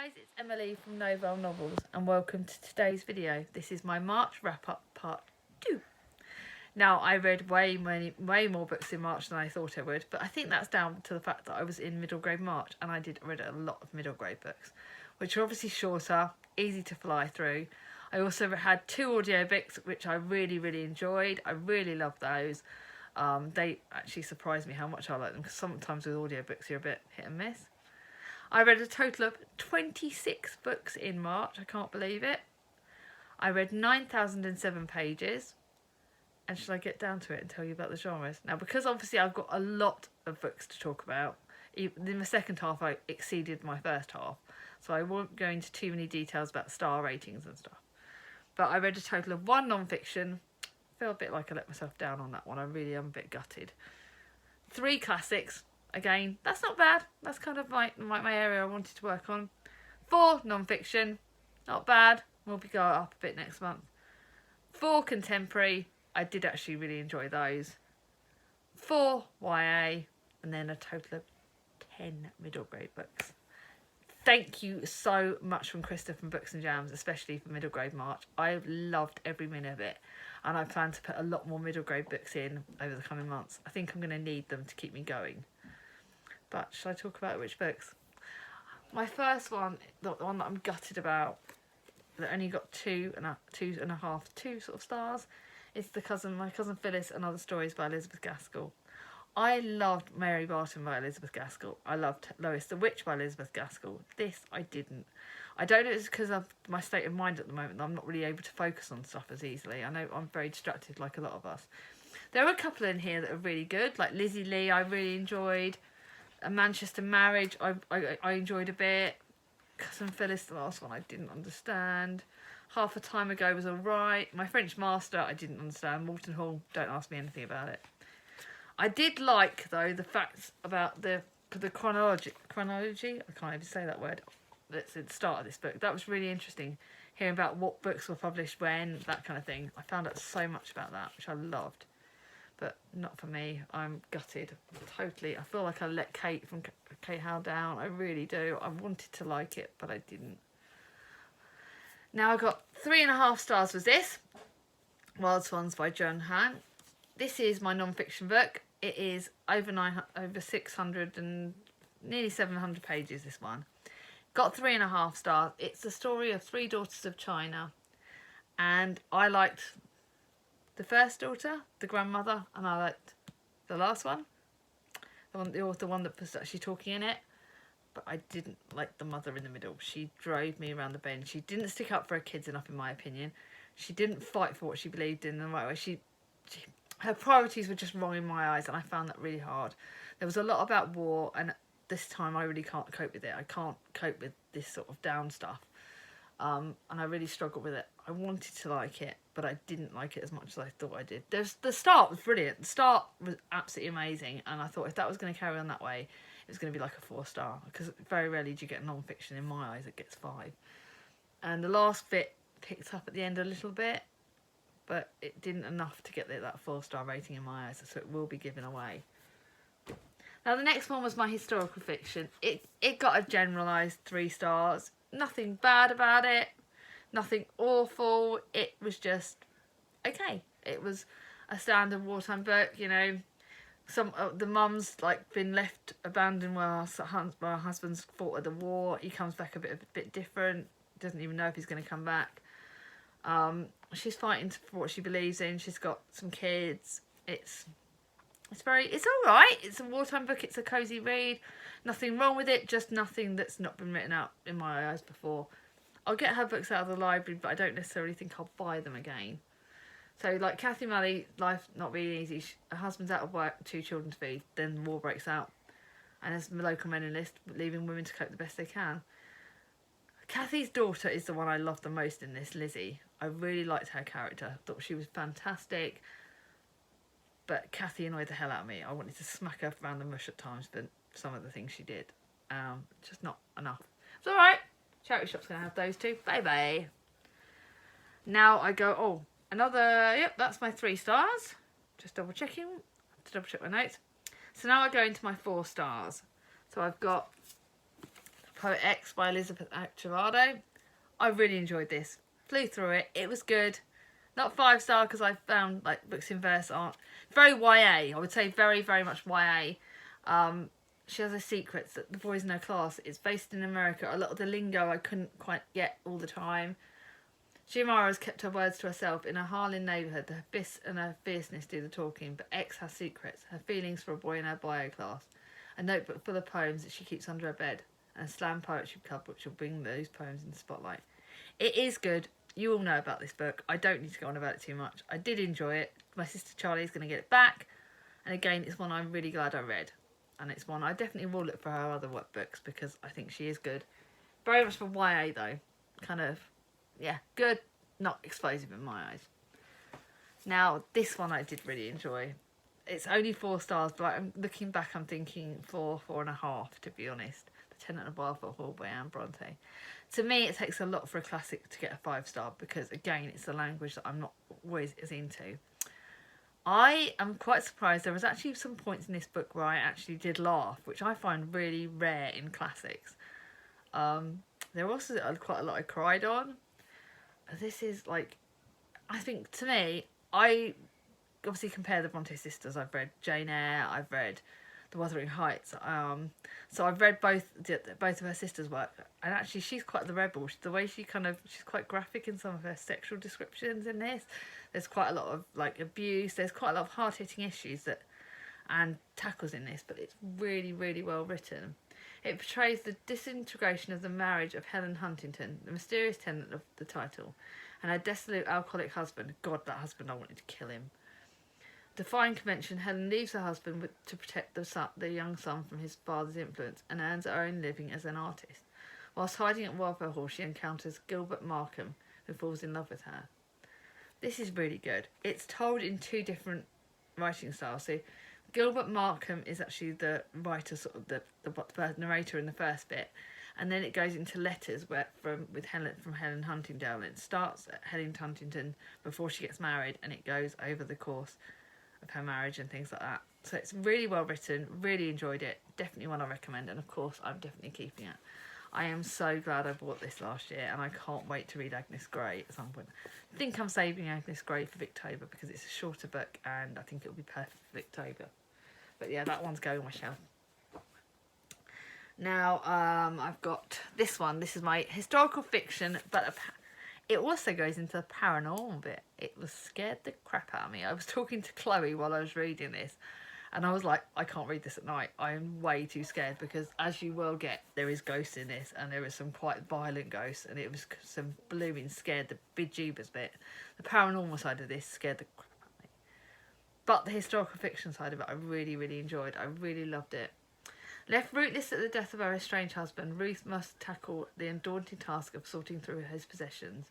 guys, it's Emily from Novell Novels and welcome to today's video. This is my March wrap-up part 2. Now, I read way more books in March than I thought I would, but I think that's down to the fact that I was in middle grade March and I read a lot of middle grade books, which are obviously shorter, easy to fly through. I also had 2 audiobooks which I really enjoyed. I really love those. They actually surprised me how much I like them, because sometimes with audiobooks you're a bit hit and miss. I read a total of 26 books in March. I can't believe it. I read 9,007 pages. And shall I get down to it and tell you about the genres? Now, because obviously I've got a lot of books to talk about, in the second half I exceeded my first half. So I won't go into too many details about star ratings and stuff. But I read a total of 1 non-fiction. I feel a bit like I let myself down on that one. I really am a bit gutted. 3 classics. Again, that's not bad. That's kind of my area I wanted to work on. 4 non-fiction. Not bad. We'll be going up a bit next month. 4 contemporary. I did actually really enjoy those. 4 YA. And then a total of 10 middle grade books. Thank you so much from Krista from Books and Jams, especially for middle grade March. I've loved every minute of it. And I plan to put a lot more middle grade books in over the coming months. I think I'm going to need them to keep me going. But shall I talk about which books? My first one, the one that I'm gutted about, that only got 2 sort of stars, is My Cousin Phyllis and Other Stories by Elizabeth Gaskell. I loved Mary Barton by Elizabeth Gaskell. I loved Lois the Witch by Elizabeth Gaskell. This I didn't. I don't know if it's because of my state of mind at the moment that I'm not really able to focus on stuff as easily. I know I'm very distracted like a lot of us. There are a couple in here that are really good, like Lizzie Lee I really enjoyed. A Manchester Marriage I enjoyed a bit. Cousin Phyllis, the last one, I didn't understand. Half a Time Ago was alright. My French Master I didn't understand. Morton Hall, don't ask me anything about it. I did like, though, the facts about the chronology, I can't even say that word, that's at the start of this book. That was really interesting, hearing about what books were published when, that kind of thing. I found out so much about that, which I loved. But not for me. I'm gutted. Totally. I feel like I let Kate from Kate Howe down. I really do. I wanted to like it, but I didn't. Now I got 3.5 stars was this. Wild Swans by Joan Hahn. This is my non-fiction book. It is over 600 and nearly 700 pages, this one. Got 3.5 stars. It's the story of 3 daughters of China. And I liked the first daughter, the grandmother, and I liked the last one, the one that was actually talking in it. But I didn't like the mother in the middle. She drove me around the bend. She didn't stick up for her kids enough, in my opinion. She didn't fight for what she believed in the right way. Her priorities were just wrong in my eyes, and I found that really hard. There was a lot about war, and this time I really can't cope with it. I can't cope with this sort of down stuff. And I really struggled with it. I wanted to like it, but I didn't like it as much as I thought I did. The start was brilliant. The start was absolutely amazing, and I thought if that was going to carry on that way, it was going to be like a 4-star, because very rarely do you get non-fiction, in my eyes, it gets 5. And the last bit picked up at the end a little bit, but it didn't enough to get that 4-star rating in my eyes, so it will be given away. Now the next one was my historical fiction. It got a generalised 3 stars. Nothing bad about it, nothing awful. It was just okay. It was a standard wartime book, you know. Some the mum's like been left abandoned while her husband's fought at the war. He comes back a bit different. Doesn't even know if he's going to come back. She's fighting for what she believes in. She's got some kids. It's all right. It's a wartime book. It's a cosy read. Nothing wrong with it. Just nothing that's not been written out in my eyes before. I'll get her books out of the library, but I don't necessarily think I'll buy them again. So, like Kathy Malley, life not being easy. Her husband's out of work, 2 children to feed. Then war breaks out, and there's the local men enlist, leaving women to cope the best they can. Kathy's daughter is the one I love the most in this, Lizzie. I really liked her character. Thought she was fantastic. But Kathy annoyed the hell out of me. I wanted to smack her around the mush at times for some of the things she did. Just not enough. It's alright. Charity Shop's going to have those too. Bye-bye. Now I go, yep, that's my 3 stars. Just double checking. To double check my notes. So now I go into my 4 stars. So I've got Poet X by Elizabeth Achavado. I really enjoyed this. Flew through it. It was good. Not 5-star because I found like books in verse aren't very YA. I would say very, very much YA. She has a secret that the boys in her class. It's based in America. A lot of the lingo I couldn't quite get all the time. Shimara has kept her words to herself. In a Harlem neighbourhood, the abyss and her fierceness do the talking, but X has secrets, her feelings for a boy in her bio class, a notebook full of poems that she keeps under her bed, and a slam poetry club which will bring those poems in the spotlight. It is good. You all know about this book. I don't need to go on about it too much. I did enjoy it. My sister Charlie is going to get it back. And again, it's one I'm really glad I read. And it's one I definitely will look for her other workbooks because I think she is good. Very much for YA though. Kind of, yeah, good. Not explosive in my eyes. Now, this one I did really enjoy. It's only 4 stars, but I'm looking back, I'm thinking 4.5, to be honest. The Tenant of Wildfell Hall by Anne Bronte. To me, it takes a lot for a classic to get a 5-star because, again, it's a language that I'm not always as into. I am quite surprised. There was actually some points in this book where I actually did laugh, which I find really rare in classics. There were also quite a lot I cried on. This is like, I think to me, I obviously compare the Bronte sisters. I've read Jane Eyre, I've read The Wuthering Heights. So I've read both of her sisters' work, and actually she's quite the rebel. The way she's quite graphic in some of her sexual descriptions in this. There's quite a lot of like abuse. There's quite a lot of hard-hitting issues that Anne tackles in this, but it's really, really well written. It portrays the disintegration of the marriage of Helen Huntington, the mysterious tenant of the title, and her desolate alcoholic husband. God, that husband, I wanted to kill him. Defying convention, Helen leaves her husband to protect the young son from his father's influence and earns her own living as an artist. Whilst hiding at Wildfell Hall, she encounters Gilbert Markham, who falls in love with her. This is really good. It's told in 2 different writing styles. So Gilbert Markham is actually the writer, sort of the narrator in the first bit, and then it goes into letters from Helen Huntingdale. It starts at Helen Huntington before she gets married, and it goes over the course of her marriage and things like that. So it's really well written. Really enjoyed it. Definitely one I recommend, and of course I'm definitely keeping it. I am so glad I bought this last year, and I can't wait to read Agnes Grey at some point. I think I'm saving Agnes Grey for Victober because it's a shorter book, and I think it'll be perfect for Victober. But yeah, that one's going on my shelf. Now, I've got this one. This is my historical fiction, but it also goes into the paranormal bit. It was scared the crap out of me. I was talking to Chloe while I was reading this, and I was like, I can't read this at night. I am way too scared because, as you will get, there is ghosts in this, and there is some quite violent ghosts, and it was some blooming scared the bejeebers bit. The paranormal side of this scared the crap out of me. But the historical fiction side of it, I really, really enjoyed. I really loved it. Left rootless at the death of her estranged husband, Ruth must tackle the undaunted task of sorting through his possessions.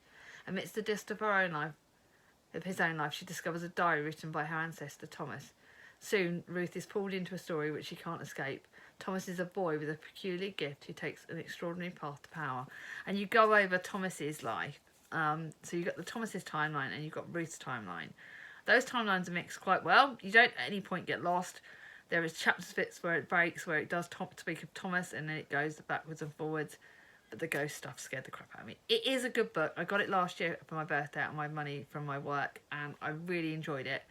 Amidst the dust of his own life, she discovers a diary written by her ancestor Thomas. Soon, Ruth is pulled into a story which she can't escape. Thomas is a boy with a peculiar gift who takes an extraordinary path to power. And you go over Thomas's life. So you've got the Thomas's timeline and you've got Ruth's timeline. Those timelines are mixed quite well. You don't at any point get lost. There is chapter bits where it breaks, where it does speak of Thomas, and then it goes backwards and forwards. But the ghost stuff scared the crap out of me. It is a good book. I got it last year for my birthday out of my money from my work, and I really enjoyed it.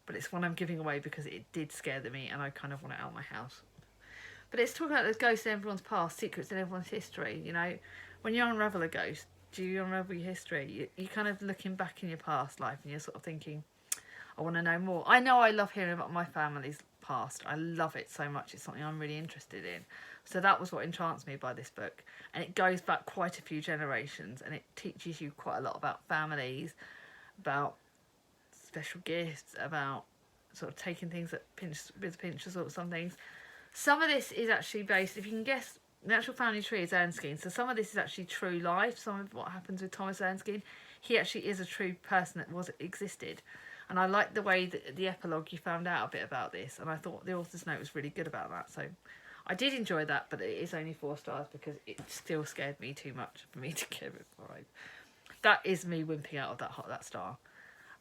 But it's one I'm giving away because it did scare me, and I kind of want it out of my house. But it's talking about those ghosts in everyone's past, secrets in everyone's history. You know, when you unravel a ghost, do you unravel your history? You're kind of looking back in your past life, and you're sort of thinking, I want to know more. I know I love hearing about my family's past. I love it so much. It's something I'm really interested in. So that was what entranced me by this book. And it goes back quite a few generations, and it teaches you quite a lot about families, about special gifts, about sort of taking things with a pinch of salt of some things. Some of this is actually based, if you can guess, the actual family tree is Erskine. So some of this is actually true life. Some of what happens with Thomas Erskine, he actually is a true person that existed. And I like the way that the epilogue you found out a bit about this, and I thought the author's note was really good about that. So I did enjoy that, but it is only 4 stars because it still scared me too much for me to give it 5. That is me wimping out of that star.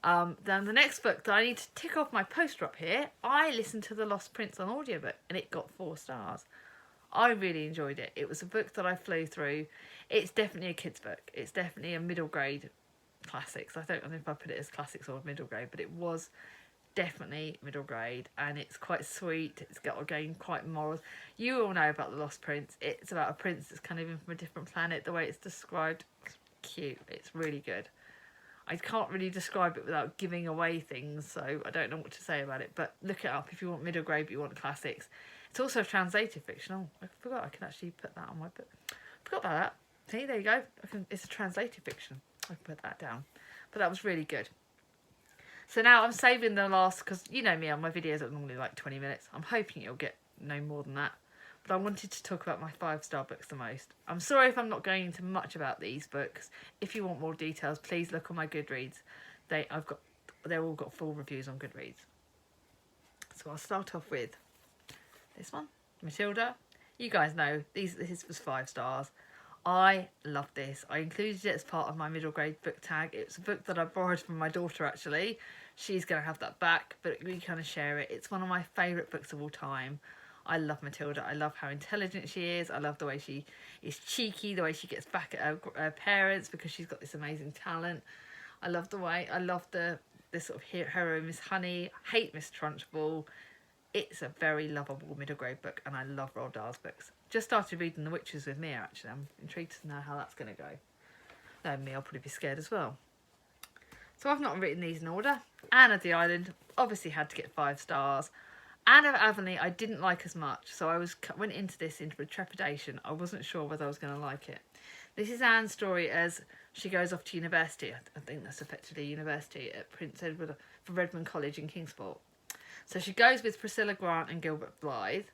Then the next book that I need to tick off my poster up here, I listened to The Lost Prince on audiobook, and it got 4 stars. I really enjoyed it. It was a book that I flew through. It's definitely a kid's book. It's definitely a middle grade classics. I don't know if I put it as classics or middle grade, but it was definitely middle grade, and it's quite sweet. It's got, again, quite morals. You all know about The Lost Prince. It's about a prince that's kind of in from a different planet. The way it's described, it's cute. It's really good. I can't really describe it without giving away things, so I don't know what to say about it, but look it up if you want middle grade but you want classics. It's also translated fiction. Oh, I forgot I can actually put that on my book. Forgot about that. See, there you go. It's a translated fiction. I can put that down. But that was really good. So now I'm saving the last, because you know me, on my videos are normally like 20 minutes. I'm hoping you'll get no more than that. But I wanted to talk about my 5-star books the most. I'm sorry if I'm not going into much about these books. If you want more details, please look on my Goodreads. They've all got full reviews on Goodreads. So I'll start off with this one, Matilda. You guys know this was 5 stars. I love this. I included it as part of my middle grade book tag. It's a book that I borrowed from my daughter, actually. She's going to have that back, but we kind of share it. It's one of my favourite books of all time. I love Matilda. I love how intelligent she is. I love the way she is cheeky, the way she gets back at her parents because she's got this amazing talent. I love the sort of hero, Miss Honey. I hate Miss Trunchbull. It's a very lovable middle grade book, and I love Roald Dahl's books. Just started reading The Witches with Mia, actually. I'm intrigued to know how that's going to go. No, Mia will probably be scared as well. So I've not written these in order. Anne of the Island obviously had to get 5 stars. Anne of Avonlea I didn't like as much, so I went into this into trepidation. I wasn't sure whether I was going to like it. This is Anne's story as she goes off to university. I think that's effectively university at Prince Edward for Redmond College in Kingsport. So she goes with Priscilla Grant and Gilbert Blythe,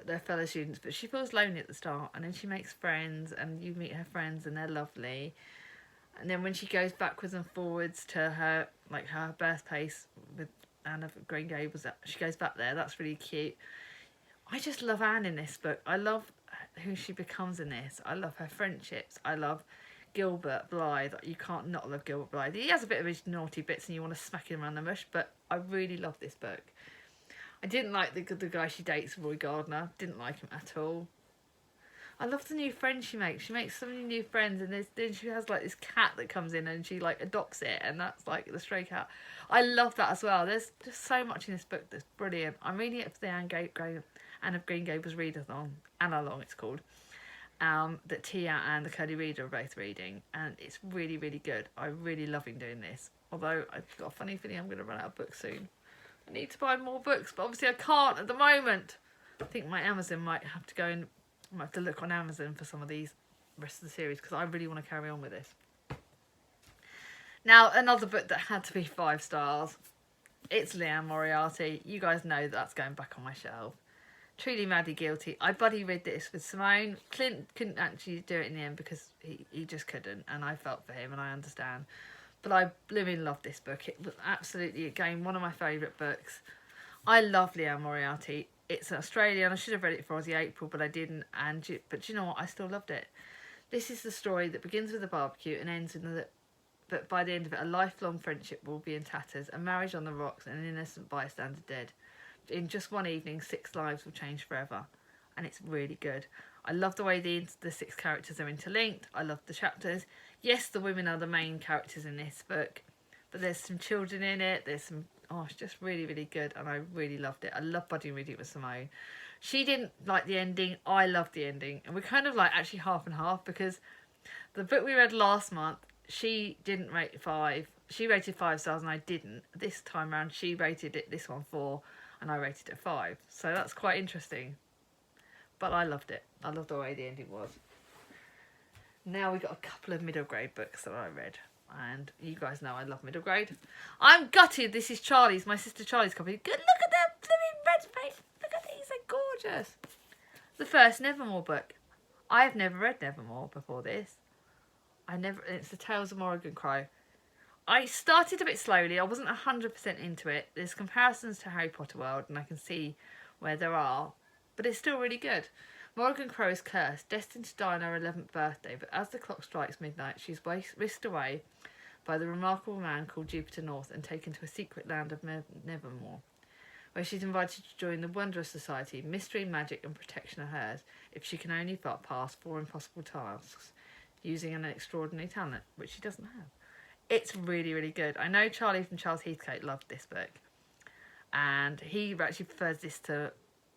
they're fellow students, but she feels lonely at the start, and then she makes friends, and you meet her friends, and they're lovely. And then when she goes backwards and forwards to her birthplace with Anne of Green Gables, she goes back there. That's really cute. I just love Anne in this book. I love who she becomes in this. I love her friendships. I love Gilbert Blythe. You can't not love Gilbert Blythe. He has a bit of his naughty bits and you want to smack him around the mush, but I really love this book. I didn't like the guy she dates, Roy Gardner. Didn't like him at all. I love the new friends she makes. She makes so many new friends, and then she has like this cat that comes in and she like adopts it, and that's like the stray cat. I love that as well. There's just so much in this book that's brilliant. I'm reading it for the Anne of Green Gables readathon, Anne Along it's called, that Tia and the Curly Reader are both reading, and it's really, really good. I'm really loving doing this. Although I've got a funny feeling I'm going to run out of books soon. I need to buy more books, but obviously I can't at the moment. I think my Amazon might have to go and I might have to look on Amazon for some of these rest of the series because I really want to carry on with this. Now, another book that had to be 5 stars. It's Liane Moriarty. You guys know that's going back on my shelf. Truly Madly Guilty. I buddy read this with Simone. Clint couldn't actually do it in the end because he just couldn't, and I felt for him and I understand. But I blooming loved this book. It was absolutely, again, one of my favourite books. I love Liane Moriarty. It's an Australian. I should have read it for Aussie April, but I didn't. But you know what? I still loved it. This is the story that begins with a barbecue and ends but by the end of it, a lifelong friendship will be in tatters, a marriage on the rocks, and an innocent bystander dead. In just one evening, 6 lives will change forever. And it's really good. I love the way the 6 characters are interlinked. I love the chapters. Yes, the women are the main characters in this book, but there's some children in it. There's some, it's just really, really good, and I really loved it. I love buddy reading with Simone. She didn't like the ending. I loved the ending, and we're kind of like actually half and half because the book we read last month, she didn't rate 5. She rated 5 stars, and I didn't. This time around, she rated this one 4, and I rated it 5. So that's quite interesting. But I loved it. I loved the way the ending was. Now we got a couple of middle grade books that I read. And you guys know I love middle grade. I'm gutted. This is Charlie's, my sister Charlie's copy. Good, look at that blooming red space. Look at these, they're gorgeous. The first Nevermore book. I have never read Nevermore before this. It's the Tales of Morrigan Crow. I started a bit slowly. I wasn't 100% into it. There's comparisons to Harry Potter World, and I can see where there are. But it's still really good. Morrigan Crow is cursed, destined to die on her 11th birthday, but as the clock strikes midnight, she's whisked away by the remarkable man called Jupiter North and taken to a secret land of Nevermore, where she's invited to join the Wondrous Society. Mystery, magic and protection are hers if she can only pass 4 impossible tasks using an extraordinary talent, which she doesn't have. It's really, really good. I know Charlie from Charles Heathcote loved this book, and he actually prefers this to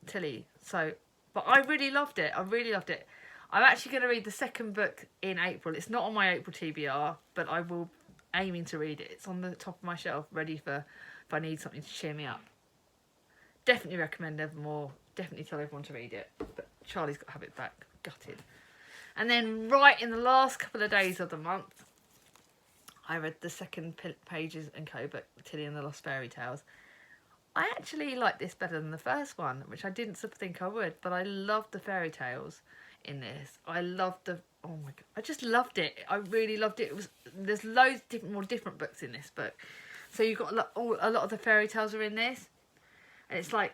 Tilly. So, but I really loved it. I really loved it. I'm actually going to read the second book in April. It's not on my April TBR, but I will aiming to read it. It's on the top of my shelf, ready for if I need something to cheer me up. Definitely recommend Evermore. Definitely tell everyone to read it. But Charlie's got to have it back. Gutted. And then right in the last couple of days of the month, I read the second Pages and Co book, Tilly and the Lost Fairy Tales. I actually like this better than the first one, which I didn't think I would, but I loved the fairy tales in this. I loved the, oh my god, I just loved it. I really loved it. There's loads more different books in this book. So you've got a lot of the fairy tales are in this. And it's like,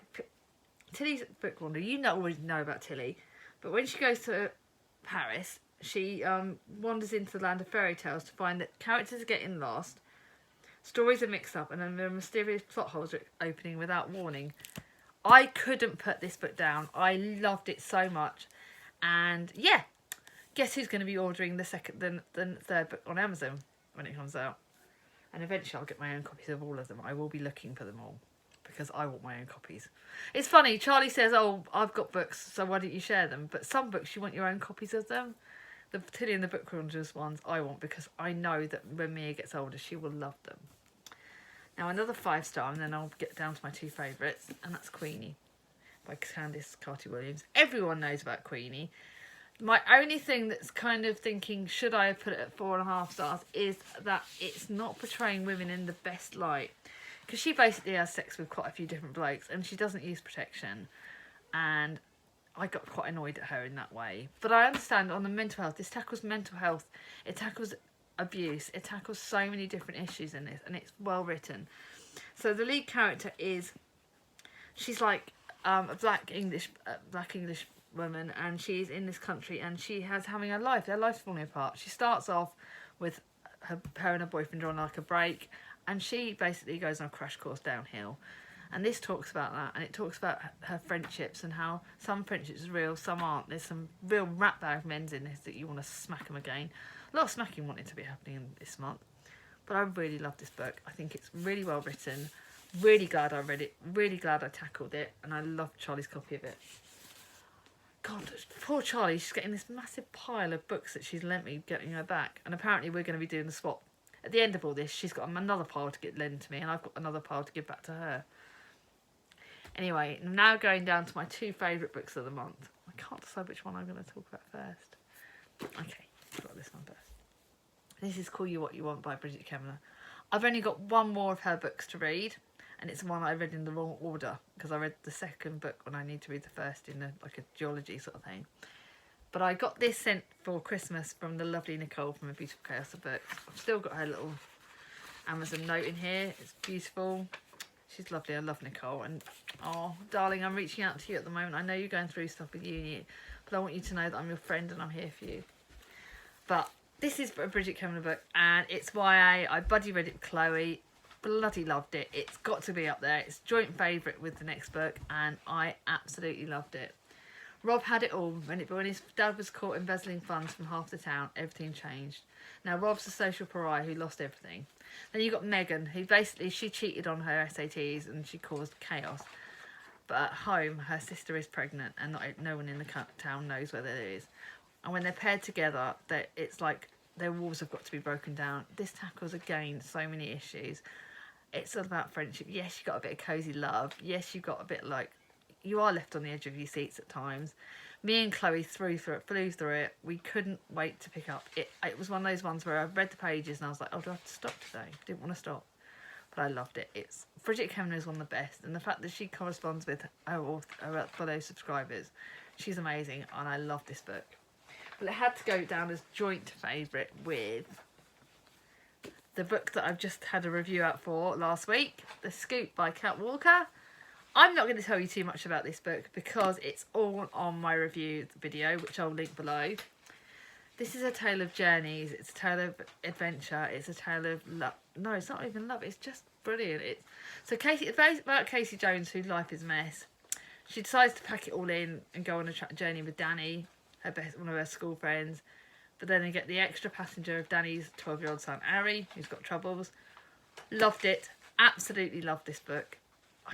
Tilly's book wonder. You already know about Tilly, but when she goes to Paris, she wanders into the land of fairy tales to find that characters are getting lost, stories are mixed up, and then there are mysterious plot holes are opening without warning. I couldn't put this book down. I loved it so much. And yeah, guess who's going to be ordering the third book on Amazon when it comes out? And eventually I'll get my own copies of all of them. I will be looking for them all because I want my own copies. It's funny, Charlie says, oh, I've got books, so why don't you share them? But some books you want your own copies of them. The Tilly and the Book Rangers ones I want because I know that when Mia gets older she will love them. Now another 5-star, and then I'll get down to my 2 favourites, and that's Queenie by Candice Carty-Williams. Everyone knows about Queenie. My only thing that's kind of thinking, should I have put it at 4.5 stars, is that it's not portraying women in the best light. Because she basically has sex with quite a few different blokes, and she doesn't use protection. And I got quite annoyed at her in that way. But I understand on the mental health, this tackles mental health, it tackles abuse, it tackles so many different issues in this, and it's well written. So the lead character she's like a black English woman, and she's in this country, and she has having her life's falling apart. She starts off with her and her boyfriend are on like a break, and she basically goes on a crash course downhill. And this talks about that, and it talks about her friendships and how some friendships are real, some aren't. There's some real rat bag men's in this that you want to smack them again. A lot of smacking wanted to be happening this month. But I really love this book. I think it's really well written. Really glad I read it. Really glad I tackled it. And I love Charlie's copy of it. God, poor Charlie. She's getting this massive pile of books that she's lent me, getting her back. And apparently we're going to be doing the swap. At the end of all this, she's got another pile to get lent to me, and I've got another pile to give back to her. Anyway, I'm now going down to my 2 favourite books of the month. I can't decide which one I'm going to talk about first. Okay, I've got this one first. This is Call You What You Want by Bridget Kemner. I've only got one more of her books to read, and it's one I read in the wrong order because I read the second book when I need to read the first in a geology sort of thing. But I got this sent for Christmas from the lovely Nicole from A Beautiful Chaos of Books. I've still got her little Amazon note in here. It's beautiful. She's lovely. I love Nicole. And, oh, darling, I'm reaching out to you at the moment. I know you're going through stuff with uni, but I want you to know that I'm your friend and I'm here for you. But this is a Bridget Kemner book, and it's YA. I buddy read it with Chloe. Bloody loved it. It's got to be up there. It's joint favourite with the next book, and I absolutely loved it. Rob had it all. When his dad was caught embezzling funds from half the town, everything changed. Now Rob's a social pariah who lost everything. Then you got Megan, who basically, she cheated on her SATs and she caused chaos. But at home, her sister is pregnant, and no one in the town knows where that is. And when they're paired together, it's like their walls have got to be broken down. This tackles, again, so many issues. It's all about friendship. Yes, you got a bit of cosy love. Yes, you got a bit like, you are left on the edge of your seats at times. Me and Chloe flew through it. We couldn't wait to pick up. It was one of those ones where I read the pages and I was like, oh, do I have to stop today? Didn't want to stop. But I loved it. Bridget Kemner is one of the best. And the fact that she corresponds with her fellow subscribers, she's amazing. And I love this book. But it had to go down as joint favourite with the book that I've just had a review out for last week, The Scoop by Kat Walker. I'm not going to tell you too much about this book because it's all on my review video, which I'll link below. This is a tale of journeys. It's a tale of adventure. It's a tale of love. No, it's not even love. It's just brilliant. So Casey, it's about Casey Jones, whose life is a mess. She decides to pack it all in and go on a journey with Danny, one of her school friends. But then they get the extra passenger of Danny's 12-year-old son, Ari, who's got troubles. Loved it. Absolutely loved this book.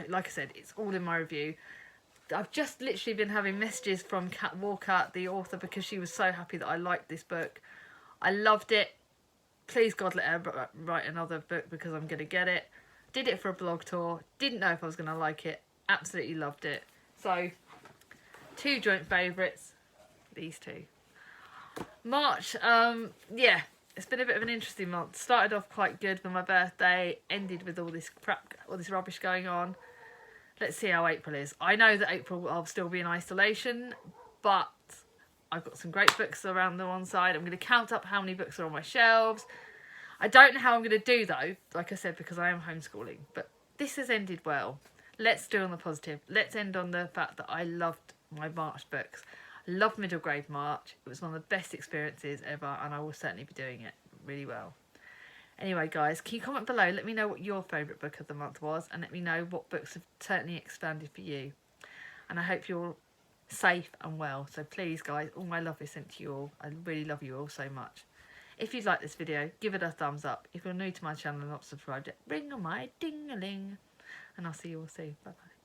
Like I said, it's all in my review. I've just literally been having messages from Kat Walker, the author, because she was so happy that I liked this book. I loved it. Please God, let her write another book because I'm going to get it. Did it for a blog tour. Didn't know if I was going to like it. Absolutely loved it. So, 2 joint favourites. These 2. March, yeah, it's been a bit of an interesting month. Started off quite good for my birthday. Ended with all this crap, all this rubbish going on. Let's see how April is. I know that April I'll still be in isolation, but I've got some great books around the one side. I'm going to count up how many books are on my shelves. I don't know how I'm going to do though, like I said, because I am homeschooling. But this has ended well. Let's do on the positive. Let's end on the fact that I loved my March books. I loved middle grade March. It was one of the best experiences ever, and I will certainly be doing it really well. Anyway, guys, can you comment below? Let me know what your favourite book of the month was, and let me know what books have certainly expanded for you. And I hope you're safe and well. So please, guys, all my love is sent to you all. I really love you all so much. If you'd like this video, give it a thumbs up. If you're new to my channel and not subscribed yet, ring on my ding-a-ling. And I'll see you all soon. Bye-bye.